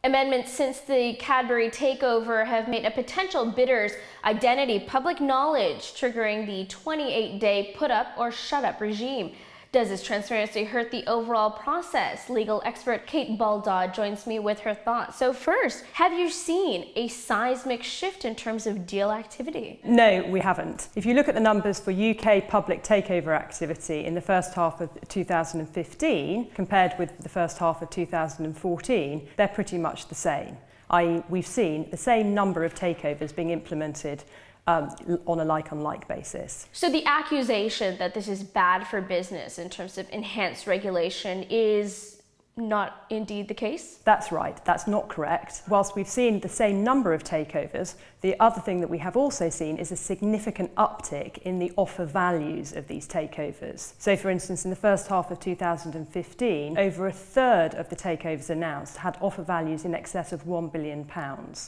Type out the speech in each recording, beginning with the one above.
Amendments since the Cadbury takeover have made a potential bidder's identity public knowledge, triggering the 28-day put up or shut up regime. Does this transparency hurt the overall process? Legal expert Kate Ball-Dodd joins me with her thoughts. So first, have you seen a seismic shift in terms of deal activity? No, we haven't. If you look at the numbers for UK public takeover activity in the first half of 2015 compared with the first half of 2014, they're pretty much the same. i.e. we've seen the same number of takeovers being implemented on a like-on-like basis. So the accusation that this is bad for business in terms of enhanced regulation is not indeed the case? That's right, that's not correct. Whilst we've seen the same number of takeovers, the other thing that we have also seen is a significant uptick in the offer values of these takeovers. So for instance, in the first half of 2015, over a third of the takeovers announced had offer values in excess of £1 billion.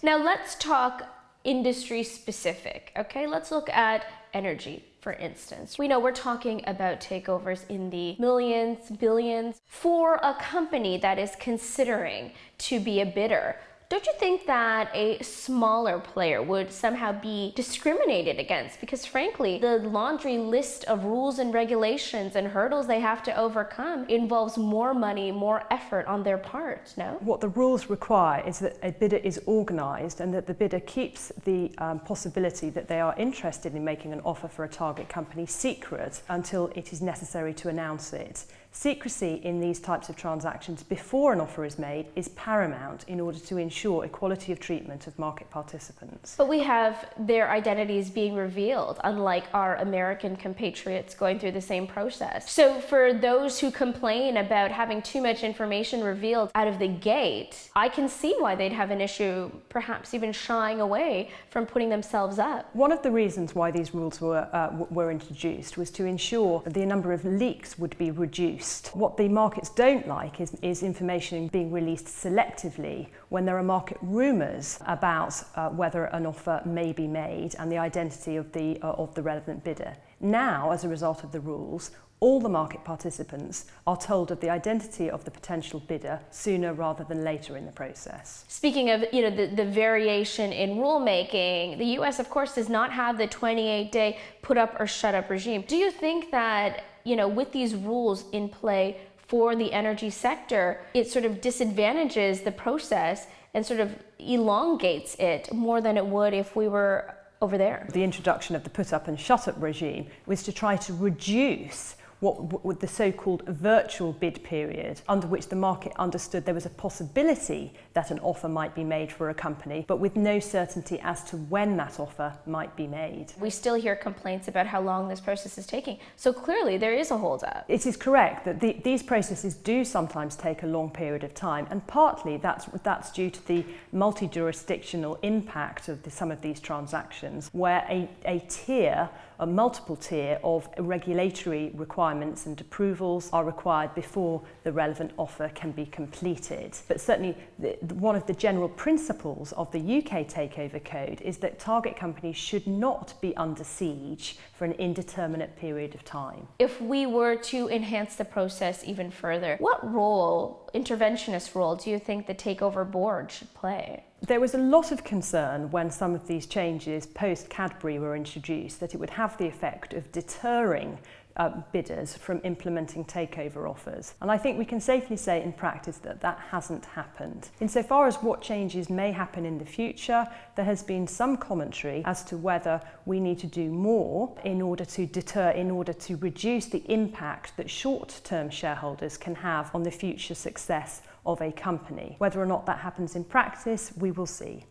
Now let's talk industry specific, okay? Let's look at energy, for instance. We know we're talking about takeovers in the millions, billions. For a company that is considering to be a bidder, don't you think that a smaller player would somehow be discriminated against? Because frankly, the laundry list of rules and regulations and hurdles they have to overcome involves more money, more effort on their part, no? What the rules require is that a bidder is organised and that the bidder keeps the possibility that they are interested in making an offer for a target company secret until it is necessary to announce it. Secrecy in these types of transactions before an offer is made is paramount in order to ensure equality of treatment of market participants. But we have their identities being revealed, unlike our American compatriots going through the same process. So for those who complain about having too much information revealed out of the gate, I can see why they'd have an issue, perhaps even shying away from putting themselves up. One of the reasons why these rules were introduced was to ensure that the number of leaks would be reduced. What the markets don't like is information being released selectively when there are market rumours about whether an offer may be made and the identity of the relevant bidder. Now, as a result of the rules, all the market participants are told of the identity of the potential bidder sooner rather than later in the process. Speaking of, the variation in rulemaking, the US, of course, does not have the 28-day put up or shut up regime. Do you think that, with these rules in play for the energy sector, it sort of disadvantages the process and sort of elongates it more than it would if we were over there? The introduction of the put up and shut up regime was to try to reduce what the so-called virtual bid period, under which the market understood there was a possibility that an offer might be made for a company, but with no certainty as to when that offer might be made. We still hear complaints about how long this process is taking, so clearly there is a hold-up. It is correct that these processes do sometimes take a long period of time, and partly that's due to the multi-jurisdictional impact of some of these transactions, where a multiple tier of regulatory requirements and approvals are required before the relevant offer can be completed. But certainly one of the general principles of the UK Takeover Code is that target companies should not be under siege for an indeterminate period of time. If we were to enhance the process even further, what interventionist role do you think the Takeover Board should play? There was a lot of concern when some of these changes post-Cadbury were introduced that it would have the effect of deterring bidders from implementing takeover offers. And I think we can safely say in practice that hasn't happened. Insofar as what changes may happen in the future, there has been some commentary as to whether we need to do more in order to deter, in order to reduce the impact that short-term shareholders can have on the future success of a company. Whether or not that happens in practice, we will see.